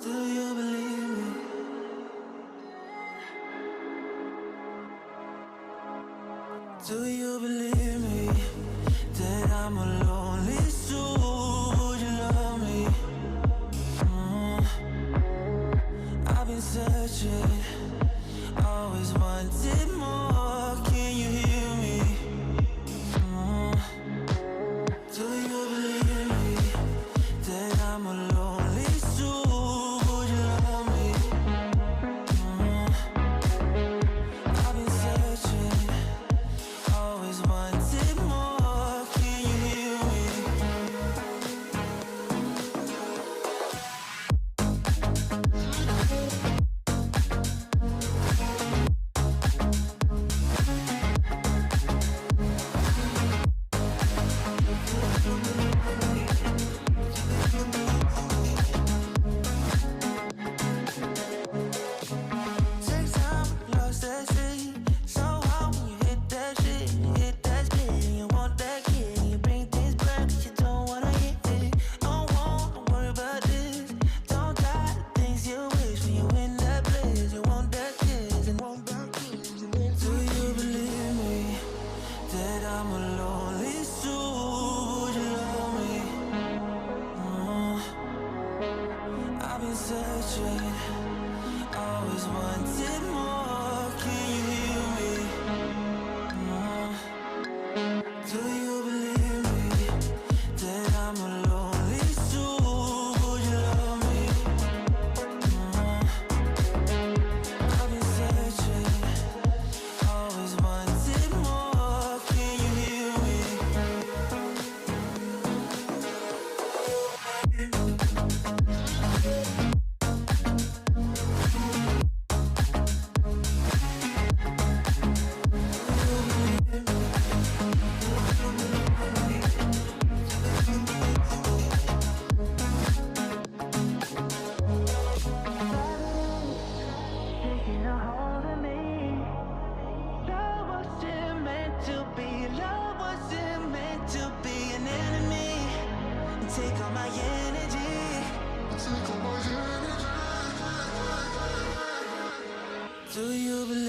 Do you believe me? Do you believe me that I'm a lonely soul? Would you love me? I've been searching, always wanted more. Can you hear me? Do you believe me that I'm a lonely soul? Would you love me? I've been searching, always wanted more. Can you hear me? Take time, lost that shit. So hard when you hit that shit. Hit that spin, you want that kid. You bring things back 'cause you don't wanna hit it. Don't worry about this. Don't die the things you wish when you in that place. You want that kiss and want that kiss. Do you believe me that I'm a lonely soul? Would you love me? I've been searching, always wanted more. Can you hear me? Do you believe me that I'm a lonely soul? Would you love me? I've been searching, always wanted more. Can you hear me? Taking a hold of me. Love wasn't meant to be. Love wasn't meant to be an enemy. Take all my energy. Take all my energy. Do you believe